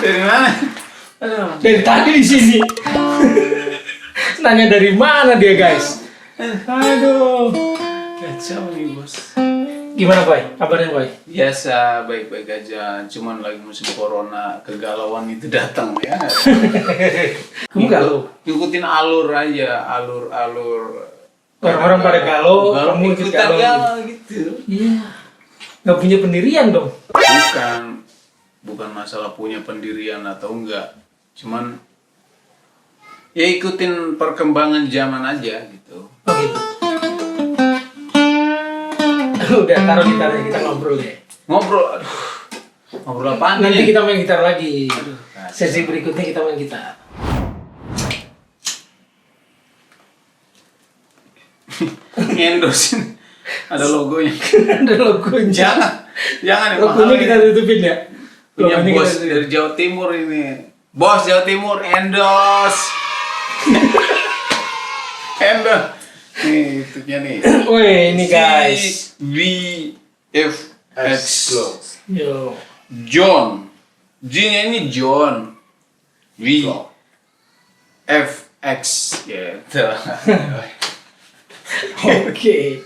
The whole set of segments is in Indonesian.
Dari mana? Dari tadi di sini. Nanya dari mana dia, guys? Aduh. Kacau nih, Bos. Gimana, Boy? Kabarnya, Boy? Biasa, baik-baik aja. Cuman lagi musim corona, kegalauan itu datang ya. Kamu galau? Ikutin alur aja, alur. Orang-orang pada galau, kamu ikut ikutan galau. galau gitu. Iya. Nggak punya pendirian dong. Bukan masalah punya pendirian atau enggak. Cuman ya ikutin perkembangan zaman aja gitu. Oh gitu. Udah taruh gitarnya, kita ngobrol ya. Ngobrol apaan Nanti nih? kita main gitar lagi. Aduh, Sesi berikutnya kita main gitar. Ngendosin ada logonya. Ada logonya. Jangan ya, Logonya mahal kita ya. tutupin ya. Punya Logonya bos kita tutupin. dari Jawa Timur ini. Bos Jawa Timur endorse. Endorse. Nih, itunya nih. Wih, ini guys. VFX. Yo. John. J-nya ini John. VFX gitu. Oke.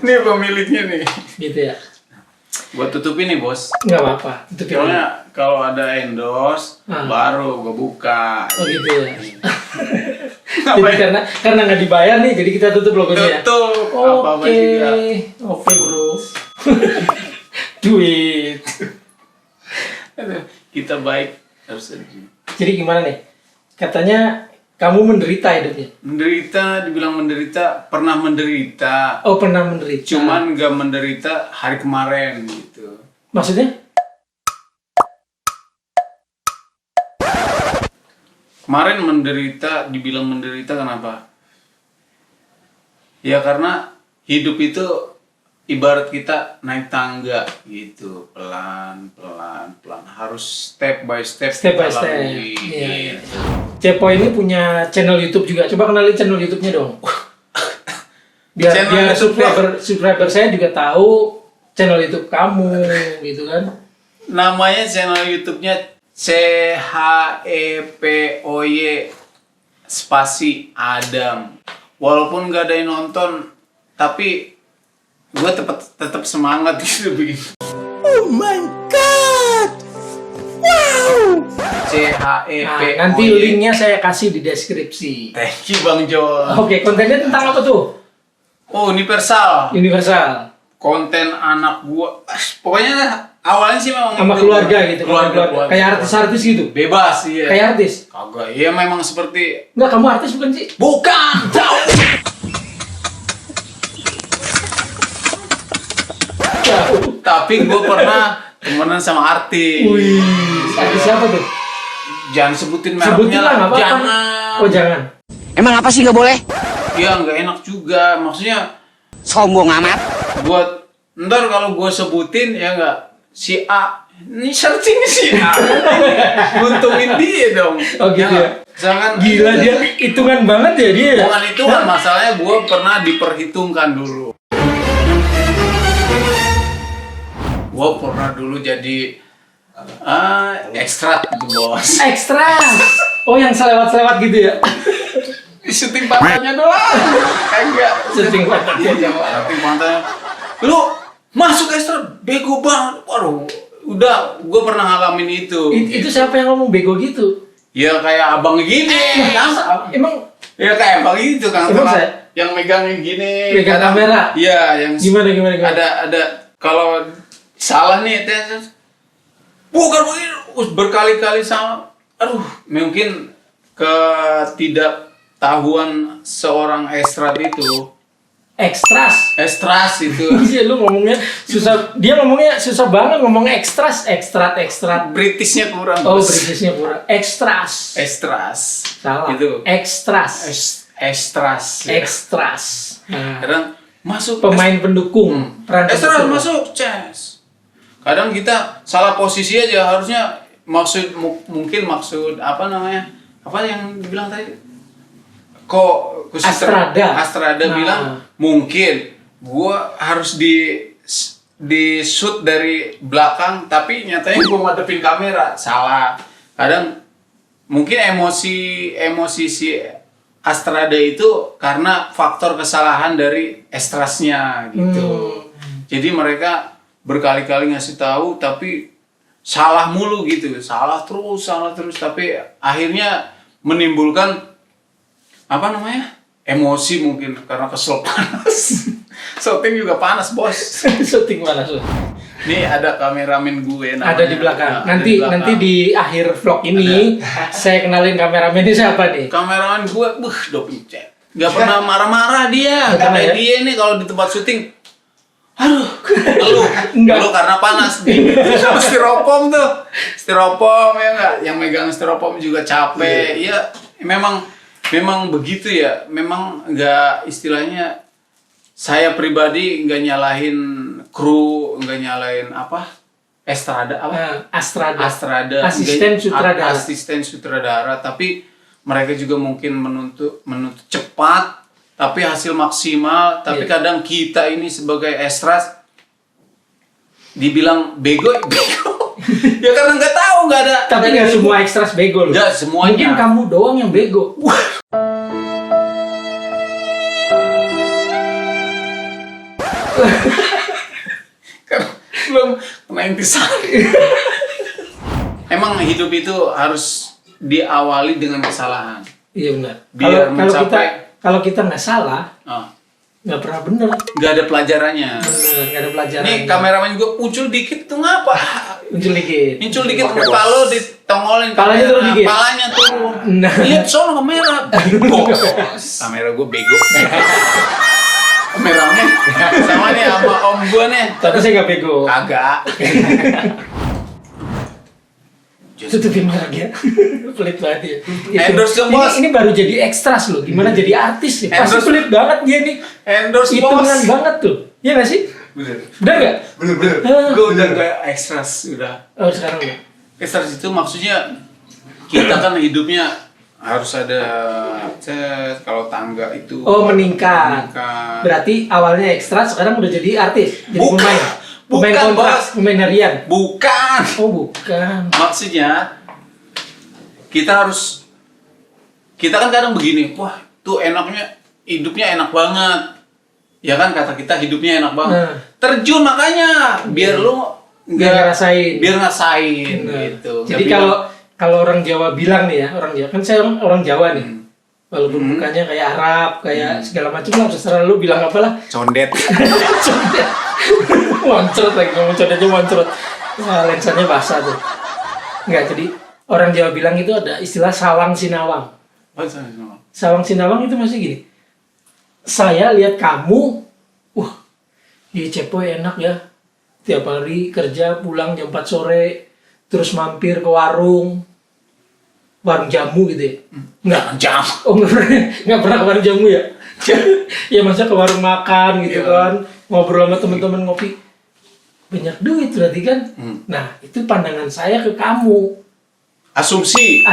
Ini pemiliknya nih. Gitu ya. Gua tutupin nih, Bos. Nggak apa-apa. Tutupin. Soalnya kalau ada endorse baru gua buka. Oh gitu ya. Jadi Ngapain? karena nggak dibayar nih, jadi kita tutup logonya. Tutup apa-apa juga. Oke bro. Duit. Aduh, kita baik harus aja. Jadi gimana nih? Katanya kamu menderita hidupnya. Menderita, dibilang menderita, pernah menderita. Oh pernah menderita. Cuman gak menderita hari kemarin gitu. Maksudnya? Kemarin menderita, dibilang menderita kenapa? Ya karena hidup itu ibarat kita naik tangga gitu, pelan, harus step by step. Step by kita step. lalui, Iya. gitu. Cepo ini punya channel YouTube juga. Coba kenalin channel YouTube-nya dong. Biar Channel YouTube subscriber saya juga tahu channel YouTube kamu gitu kan. Namanya channel YouTube-nya CHEPOY spasi Adam. Walaupun gak ada yang nonton, tapi gue tetap semangat gitu bikin. Oh my god! Wow! CHEPOY. Nanti linknya saya kasih di deskripsi. Thank you Bang John. Oke, kontennya tentang apa tuh? Oh, universal. Universal. Konten anak gua. Pokoknya awalnya sih memang Sama itu. keluarga gitu. Keluarga. Kayak artis-artis gitu. Bebas, iya. Kayak artis. Kagak, iya memang seperti. Enggak, kamu artis bukan sih? Bukan, jauh. Tapi gua pernah temenan sama artis. Wih, artis siapa tuh? Jangan sebutin Sebutin mereknya lah, nggak apa-apa. Jangan. Oh, jangan. Emang apa sih nggak boleh? Iya, nggak enak juga. Maksudnya Sombong amat. buat ntar kalau gua sebutin ya nggak si A. Ini searching si A. Untungin dia dong. Oh, gitu ya. Jangan Gila dia, hitungan banget ya dia. Bukan itu kan masalahnya gue pernah diperhitungkan dulu. Gue pernah dulu jadi ekstrak gitu bos. Ekstra. Oh, yang selewat-selewat gitu ya. Di syuting pantainya doang. Kagak. Syuting pantainya doang. Syuting pantainya. Lu masuk ekstrak bego banget. Waduh, udah gue pernah ngalamin itu. Itu siapa yang ngomong bego gitu? Ya kayak abang gini. Emang Ya kayak abang gitu kan. Emang saya? Yang megangin gini. Pegang kamera? Iya, yang Gimana? ada kalau salah nih bukan begini berkali-kali sama mungkin ketidaktahuan seorang ekstrak itu ekstras. itu Iya, lu ngomongnya susah. Dia ngomongnya susah banget ngomong ekstras. Britishnya kurang Oh, bos. Britishnya kurang. Ekstras. Salah. Itu Ekstras. Nah, kadang masuk pemain pendukung. Peran ekstras pendukung. masuk chess. Kadang kita salah posisi aja, harusnya mungkin maksud apa yang dibilang tadi kok Astrada bilang mungkin gua harus di di shoot dari belakang, tapi nyatanya gue ngadepin kamera, salah. Kadang mungkin emosi si Astrada itu karena faktor kesalahan dari ekstrasnya gitu. Jadi mereka berkali-kali ngasih tahu tapi salah mulu gitu, salah terus, tapi akhirnya menimbulkan emosi mungkin karena kesel panas. Syuting juga panas bos. Syuting panas. Nih ada kameramen gue namanya. Ada di belakang. Ada di belakang. Nanti di akhir vlog ini saya kenalin kameramen ini siapa nih? Kameramen gue, doping cek. Gak pernah marah-marah dia. Kayak dia nih kalau di tempat syuting, aduh, lu karena panas. Sama styrofoam tuh, styrofoam ya nggak, yang megang styrofoam juga capek. Iya, memang begitu ya. Memang nggak istilahnya. Saya pribadi nggak nyalahin kru, nggak nyalahin Astrada. Asisten sutradara, tapi mereka juga mungkin menuntut cepat, tapi hasil maksimal. Tapi kadang kita ini sebagai ekstras dibilang bego. Ya karena nggak tahu, nggak ada. Tapi nggak semua ekstras bego loh. Nggak semuanya. Mungkin kamu doang yang bego. Kan belum kena intisari. Emang hidup itu harus diawali dengan kesalahan. Iya benar. Biar kalau kita nggak salah, nggak pernah bener. Nggak ada pelajarannya. Bener, nggak ada pelajaran. Nih kameramen gue muncul dikit tuh ngapa? Muncul dikit. Muka lo ditongolin Palanya turun dikit. Palanya turun. Nah. Lihat soal kamera. Kamera gue bego. Kameranya sama nih sama om gue nih. Tapi saya nggak bego. Kagak. Tutupin lagi ya. Pelit banget ya. Endorse dong, bos. Ini baru jadi ekstras loh. Gimana jadi artis ya? Pasti pelit banget dia nih. Endorse bos. Hitungan banget tuh. Iya nggak sih? Bener. Udah nggak? Bener. Gue udah kayak ekstras udah. Oh sekarang udah. Ekstras itu maksudnya kita kan hidupnya harus ada kalau tangga itu. Oh meningkat. Berarti awalnya ekstras, sekarang udah jadi artis. Jadi pemain kontrak, bos. pemain harian. Bukan. Oh bukan. Maksudnya kita kan kadang begini, wah tuh hidupnya enak banget. Ya kan kata kita hidupnya enak banget. Terjun makanya biar lu Biar ngerasain gitu. Jadi kalau orang Jawa bilang nih ya, orang Jawa kan saya orang Jawa nih. Walaupun mukanya kayak Arab, kayak segala macam lah, terserah lu bilang apalah. Condet. Condet. Moncrot lagi, ngomong condet aja moncrot. Wah, lensanya basah tuh. Enggak, jadi orang Jawa bilang itu ada istilah sawang sinawang. Sawang sinawang itu masih gini. Saya lihat kamu, di Cepoy enak ya. Tiap hari kerja pulang jam 4 sore, terus mampir ke warung jamu gitu ya? Enggak. Jamu. Oh nggak pernah ke warung jamu ya? Ya masa ke warung makan gitu kan, ngobrol sama teman-teman ngopi. Banyak duit berarti kan? Nah itu pandangan saya ke kamu. Asumsi.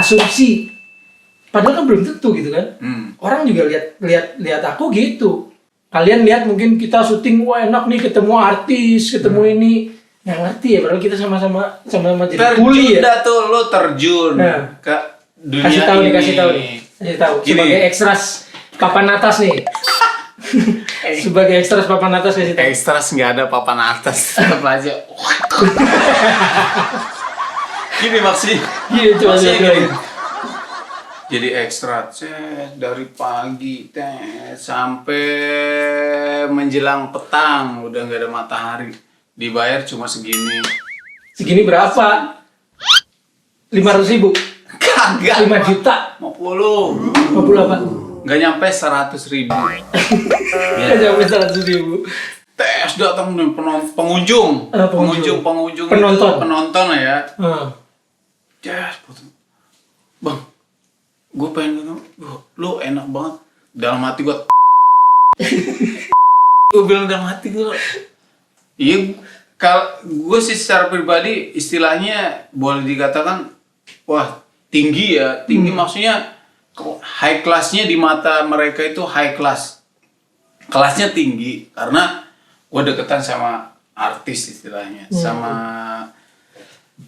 Padahal kan belum tentu gitu kan? Orang juga lihat aku gitu. Kalian lihat mungkin kita syuting, wah enak nih ketemu artis, ketemu ini. Nggak ngerti ya, padahal kita sama-sama jadi kuli ya. Terjun dah tuh, lo terjun ke dunia Kasih tahu nih. Sebagai ekstras papan atas nih. Sebagai ekstras papan atas kasih tahu. Ekstras nggak ada papan atas, tetap aja. Gini maksudnya. Iya, coba gini. Jadi ekstra dari pagi sampai menjelang petang udah nggak ada matahari. Dibayar cuma segini. Segini berapa? 500.000? Kagak. 5 juta? 50. 50 apa? Nggak nyampe 100.000. Nggak nyampe 100.000. Tes datang nih pengunjung. Penonton ya. Bang, gue pengen lu enak banget. Dalam hati gue. Gue bilang dalam hati gue. Iya, kalau gue sih secara pribadi istilahnya boleh dikatakan wah tinggi ya, tinggi maksudnya high class-nya di mata mereka itu high class, kelasnya tinggi karena gue deketan sama artis istilahnya, sama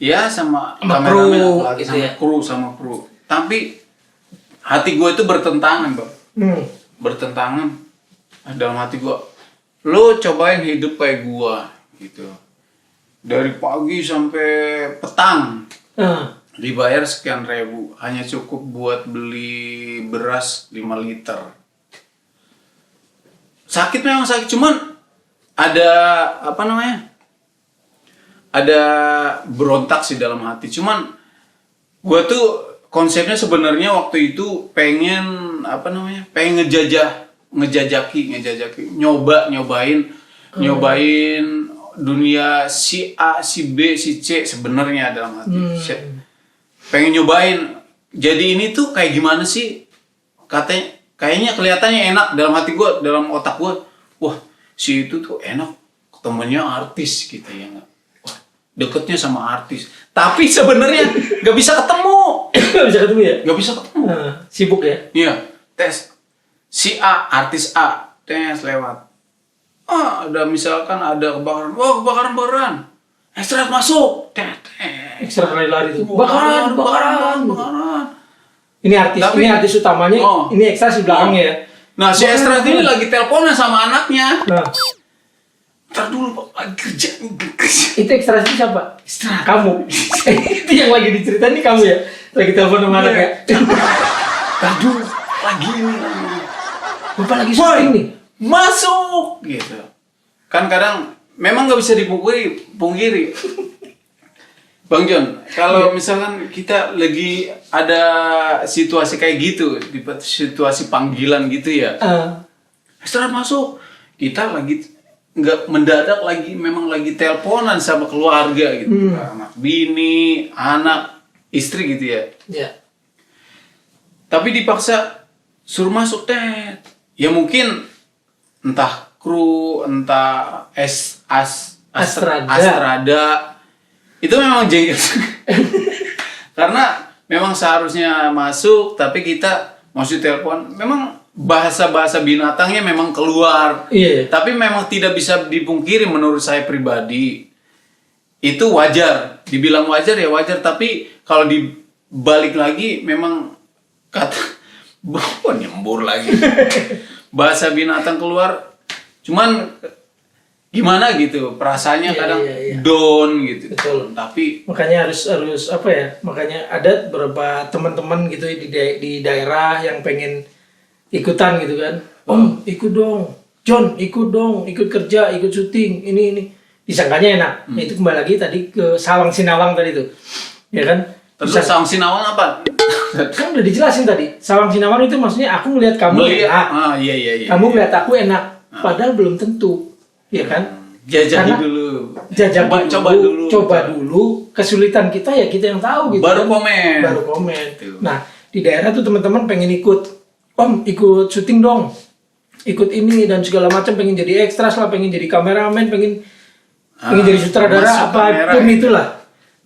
ya sama Sama kameramen, kru, apalagi gitu sama ya. kru. Tapi hati gue itu bertentangan, Bang. Bertentangan dalam hati gue. Lo cobain hidup kayak gue gitu. Dari pagi sampai petang. Dibayar sekian ribu, hanya cukup buat beli beras 5 liter. Sakit memang sakit, cuman ada apa namanya? Ada berontak sih dalam hati. Cuman gua tuh konsepnya sebenarnya waktu itu pengen apa namanya? Pengen ngejajaki, nyobain dunia si A, si B, si C sebenarnya dalam hati. Pengen nyobain. Jadi ini tuh kayak gimana sih? Kayaknya kelihatannya enak dalam hati gue, dalam otak gue. Wah, si itu tuh enak, ketemunya artis gitu ya nggak? Wah, deketnya sama artis. Tapi sebenarnya nggak bisa ketemu. Nggak bisa ketemu ya? Nggak bisa ketemu. Sibuk ya? Iya, tes. Si A, artis A, tes lewat. Ada misalkan ada kebakaran. Wah, kebakaran. Ekstrak masuk. Ekstra lari-lari tuh. Bakaran. Ini artis, Tapi- ini artis utamanya, ini ekstra di belakangnya ya. Nah, si Estrat ini lagi teleponan sama anaknya. Nah, Ntar dulu, Pak, lagi kerja. itu ekstra itu siapa? Kamu. Itu yang lagi diceritain nih kamu ya? Lagi telepon sama anak ya? Ntar dulu, lagi ini. Bapak lagi syuting nih. Masuk! Gitu. Kan kadang memang nggak bisa dipungkiri. Bang John, kalau misalkan kita lagi ada situasi kayak gitu, di situasi panggilan gitu ya, Estrat masuk, kita lagi nggak mendadak lagi, memang lagi teleponan sama keluarga gitu, anak bini, anak, istri gitu ya. Ya. Tapi dipaksa suruh masuk tet, ya mungkin entah kru, entah Astrada. Itu memang jengkel. Karena memang seharusnya masuk, tapi kita masih telepon. Memang bahasa-bahasa binatangnya memang keluar. Iya. Tapi memang tidak bisa dipungkiri menurut saya pribadi. Itu wajar. Dibilang wajar ya wajar, tapi kalau dibalik lagi memang kata nyembur lagi. Bahasa binatang keluar. Cuman gimana gitu perasaannya Iya, kadang iya. down gitu. Betul. Tapi Makanya harus apa ya? Makanya ada beberapa teman-teman gitu di daerah yang pengen ikutan gitu kan. Om, ikut dong. John, ikut dong. Ikut kerja, ikut syuting. Ini. Disangkanya enak. Nah, itu kembali lagi tadi ke Sawang Sinawang tadi tuh. Ya kan? terus Sawang Sinawang apa? Kan udah dijelasin tadi. Sawang Sinawang itu maksudnya aku ngeliat kamu enak. Iya. Kamu ngeliat aku enak. Padahal belum tentu. Ya kan? Jajaki Karena dulu. Coba dulu. Kesulitan kita ya kita yang tahu gitu. Baru kan? komen. Baru komen. Gitu. Nah, di daerah tuh teman-teman pengen ikut. Om, ikut syuting dong. Ikut ini dan segala macam, pengen jadi ekstras lah, pengen jadi kameramen, pengen jadi sutradara masuk kamera apapun gitu. itulah.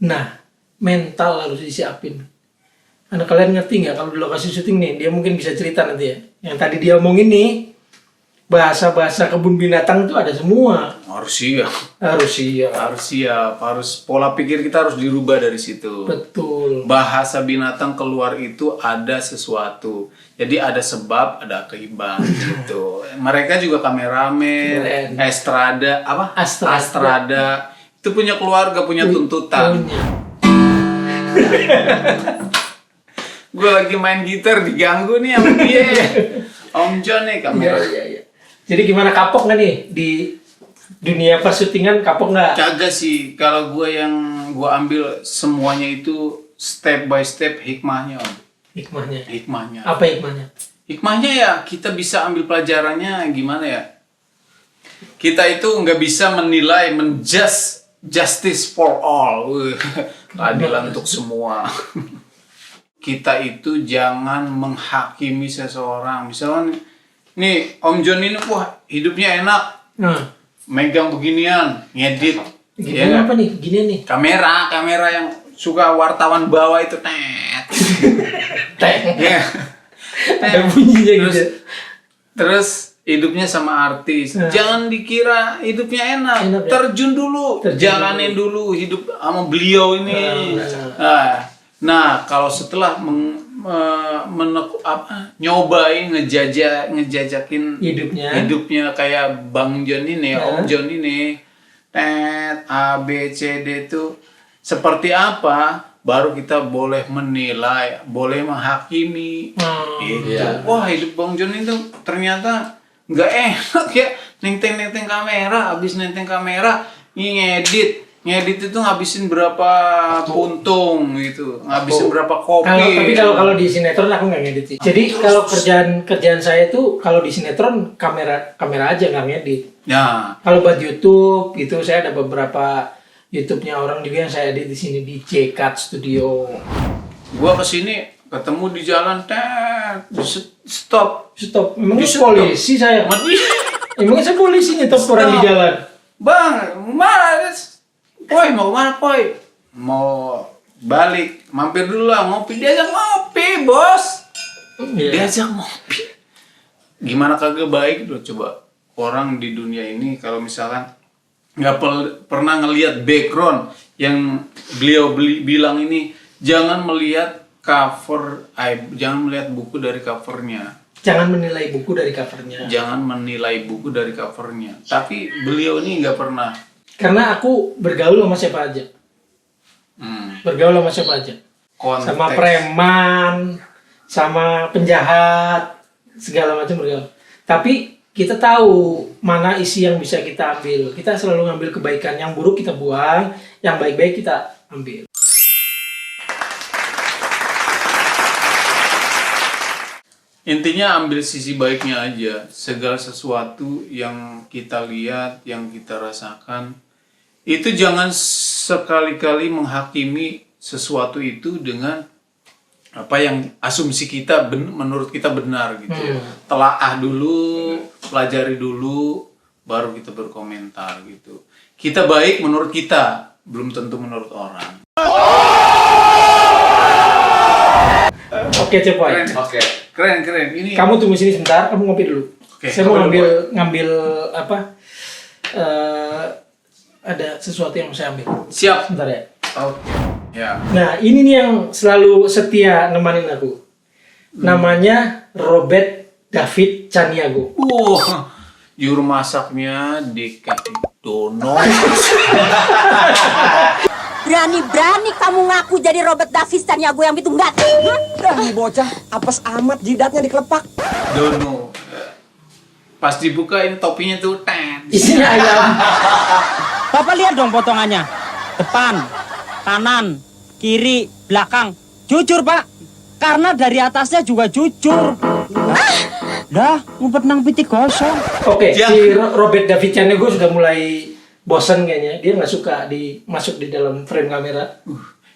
Nah, mental harus disiapin. Karena kalian ngerti nggak kalau di lokasi syuting nih, dia mungkin bisa cerita nanti ya. Yang tadi dia omongin nih, bahasa-bahasa kebun binatang itu ada semua. Harus siap. Harus Pola pikir kita harus dirubah dari situ. betul. Bahasa binatang keluar itu ada sesuatu. Jadi ada sebab, ada akibat gitu. Mereka juga kameramen, Keren. Astrada, apa? Astrada. Itu punya keluarga, punya tuntutan. Gue lagi main gitar diganggu nih sama dia. Om John nih kamera. Iya. Jadi gimana, kapok nggak nih di dunia persyutingan, kapok nggak? Kagak sih, kalau gue yang gue ambil semuanya itu step by step hikmahnya, Om. Hikmahnya. Apa hikmahnya? Hikmahnya ya kita bisa ambil pelajarannya gimana ya? Kita itu nggak bisa menilai, justice for all, keadilan untuk semua. Kita itu jangan menghakimi seseorang. Misalnya nih Om John ini, wah hidupnya enak, megang beginian, ngedit. Gini Ya, apa nih? Gini nih. kamera yang suka wartawan bawa itu Teng. Ya. Ada bunyinya gitu. Terus hidupnya sama artis. Jangan dikira hidupnya enak. Enak, ya? Terjun dulu, jalanin dulu hidup sama beliau ini. Nah, kalau setelah nyobain ngejajakin hidupnya kayak Bang John ini, Om John ini, A B C D itu seperti apa, baru kita boleh menilai, boleh menghakimi. Gitu. Wah, hidup Bang John itu ternyata nggak enak ya, nenteng kamera, habis nenteng kamera, ngedit itu ngabisin berapa puntung gitu, ngabisin berapa kopi. Tapi kalau di sinetron aku nggak ngedit sih. Jadi kalau kerjaan saya itu kalau di sinetron kamera aja nggak ngedit. Ya. Kalau buat YouTube itu saya ada beberapa YouTube-nya orang juga yang saya edit di sini di JCut Studio. Gua kesini ketemu di jalan, stop. Emangnya polisi saya? Emangnya saya polisi nyetop orang di jalan? Bang, mana? Poi, mau kemana Poi? Mau balik, mampir dulu lah, ngopi. Diajak ngopi, bos. Diajak ngopi. Gimana kagak baik loh, coba. Orang di dunia ini kalau misalkan nggak pernah ngelihat background yang beliau bilang ini, jangan melihat cover, jangan melihat buku dari covernya. Jangan menilai buku dari covernya. Jangan menilai buku dari covernya. Tapi beliau ini nggak pernah. Karena aku bergaul sama siapa aja. Bergaul sama siapa aja. Konteks. Sama preman, sama penjahat, segala macam bergaul. Tapi kita tahu mana isi yang bisa kita ambil. Kita selalu ngambil kebaikan, yang buruk kita buang, yang baik-baik kita ambil. Intinya ambil sisi baiknya aja. Segala sesuatu yang kita lihat, yang kita rasakan, itu jangan sekali-kali menghakimi sesuatu itu dengan apa yang asumsi kita menurut kita benar gitu. Telaah dulu, pelajari dulu, baru kita berkomentar gitu. Kita baik menurut kita, belum tentu menurut orang. Oke, Cepoy. Keren. Ini kamu tunggu sini sebentar, kamu ngopi dulu. Saya mau ngambil apa? Ada sesuatu yang saya ambil. Siap. Sebentar ya. Ya. Nah, ini nih yang selalu setia nemanin aku. Namanya Robert David Caniago. Juru masaknya dikasih dono. Berani-berani kamu ngaku jadi Robert Davis Caniago yang bitunggat. Nih bocah, apes amat jidatnya dikelepak. Dono. Pas dibuka ini topinya tuh Isinya ayam. Bapak lihat dong potongannya. Depan, kanan, kiri, belakang. Jujur, Pak. Karena dari atasnya juga jujur. Dah, ngumpet nang pitik gosong. Oke, si Robert David Caniago sudah mulai bosan kayaknya. Dia nggak suka masuk di dalam frame kamera.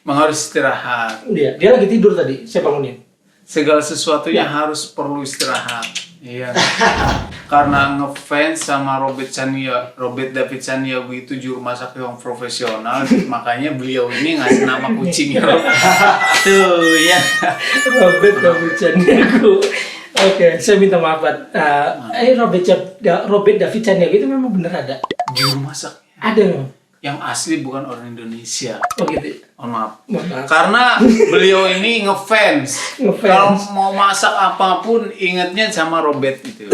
Emang harus istirahat. Dia lagi tidur tadi, saya bangunin. Segala sesuatu yang harus perlu istirahat. Iya. Karena ngefans sama Robert David Caniago itu juru masak yang profesional, makanya beliau ini ngasih nama kucingnya. Tuh ya. Robert David Caniago. Oke, saya minta maaf, Pak. Robert David Caniago itu memang benar ada. Juru masak. Ada memang. Yang asli bukan orang Indonesia. Oh gitu. Mohon maaf. Karena beliau ini ngefans. Kalau mau masak apapun ingatnya sama Robert gitu.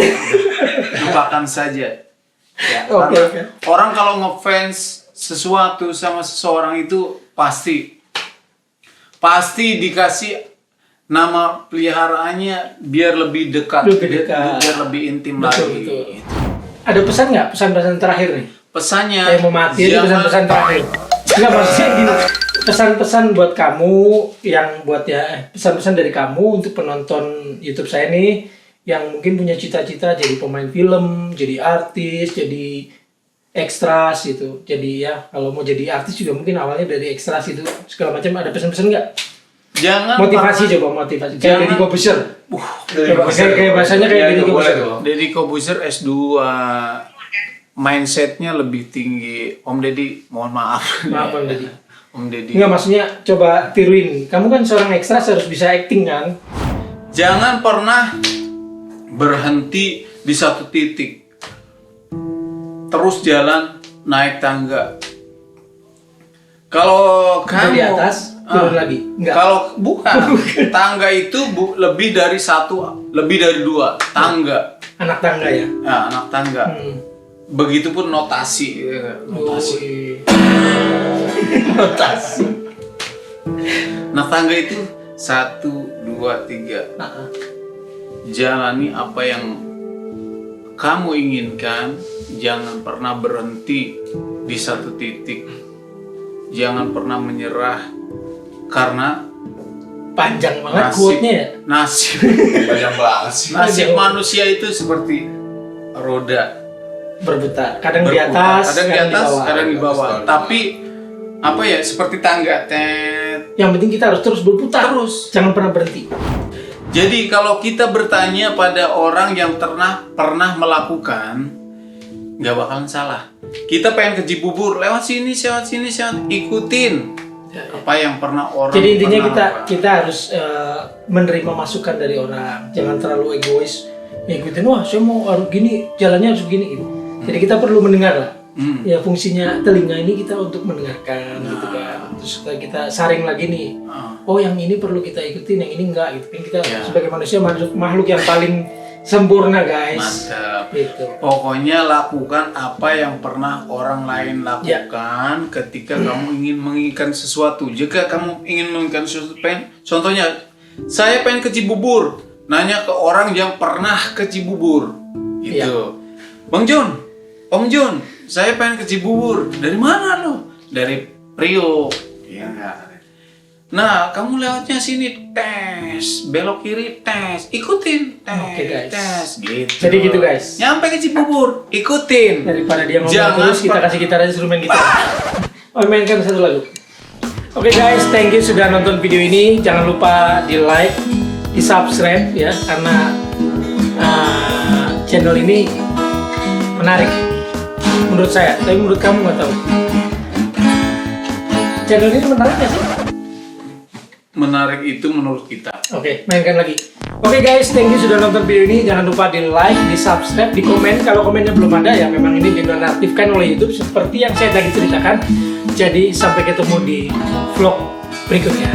Lupakan saja. Ya, karena orang kalau ngefans sesuatu sama seseorang itu pasti dikasih nama peliharaannya biar lebih dekat. Biar lebih intim lagi. Betul. Gitu. Ada pesan nggak? Pesan-pesan terakhir nih? Pesannya saya mau mati, pesan-pesan terakhir. Enggak, maksudnya gini, pesan-pesan buat kamu yang buat pesan-pesan dari kamu untuk penonton YouTube saya nih yang mungkin punya cita-cita jadi pemain film, jadi artis, jadi ekstras gitu. Jadi ya kalau mau jadi artis juga mungkin awalnya dari ekstras itu segala macam. Ada pesan-pesan nggak? Jangan motivasi. Kayak Deddy Corbuzier. Kayak bahasanya kayak Deddy Corbuzier. Deddy Corbuzier S2. Mindsetnya lebih tinggi. Om Deddy, mohon maaf. Maaf Om Deddy. Om Deddy. Enggak, maksudnya coba tiruin. Kamu kan seorang ekstras harus bisa acting kan? Jangan pernah berhenti di satu titik, terus jalan naik tangga. Kalau kamu Dari atas turun lagi? Enggak. Kalau bukan, tangga itu lebih dari dua tangga. Anak tangga ya. Nah, anak tangga. Begitupun notasi. Notasi. Nah, tangga itu 1, 2, 3. Jalani apa yang kamu inginkan. Jangan pernah berhenti di satu titik. Jangan pernah menyerah. Karena Panjang banget quote-nya ya. Nasib Panjang banget sih. nasib manusia itu seperti roda. Berputar. Kadang di Berputar. atas, kadang di atas, kadang di bawah. Kadang. Tapi apa ya, seperti tangga, tet. Yang penting kita harus terus berputar. Terus. Jangan pernah berhenti. Jadi kalau kita bertanya pada orang yang pernah melakukan, nggak bakalan salah. Kita pengen ke Cibubur, lewat sini, ikutin apa yang pernah orang. Jadi intinya pernah kita harus menerima masukan dari orang. Jangan terlalu egois. Ngikutin, wah saya mau harus gini, jalannya harus gini gitu. Jadi kita perlu mendengar lah. Ya fungsinya telinga ini kita untuk mendengarkan gitu kan. Terus kita saring lagi nih. Oh yang ini perlu kita ikutin, yang ini enggak gitu kan. Kita sebagai manusia makhluk yang paling sempurna guys. Mantap. Gitu. Pokoknya lakukan apa yang pernah orang lain lakukan ketika kamu ingin menginginkan sesuatu. Jika kamu ingin menginginkan sesuatu, contohnya saya pengen ke Cibubur, nanya ke orang yang pernah ke Cibubur, gitu. Bang John, Om John, saya pengen ke Cibubur. Dari mana lo? Dari Priok. Ya enggak. Nah, kamu lewatnya sini, tes, belok kiri, tes, ikutin, tes, Oke, guys. tes, gitu. Jadi gitu guys. Nyampe ke Cibubur, ikutin. Daripada dia ngomong Jangan terus, kita kasih gitar aja suruh main gitar. Oh, mainkan satu lagu. Oke guys, thank you sudah nonton video ini. Jangan lupa di like, di subscribe ya, karena channel ini menarik menurut saya. Tapi menurut kamu nggak tahu. Channel ini menarik nggak sih? Menarik itu menurut kita. Oke, mainkan lagi. Oke guys, thank you sudah nonton video ini. Jangan lupa di like, di subscribe, di komen. Kalau komennya belum ada ya memang ini dinonaktifkan oleh YouTube seperti yang saya tadi ceritakan. Jadi sampai ketemu di vlog berikutnya.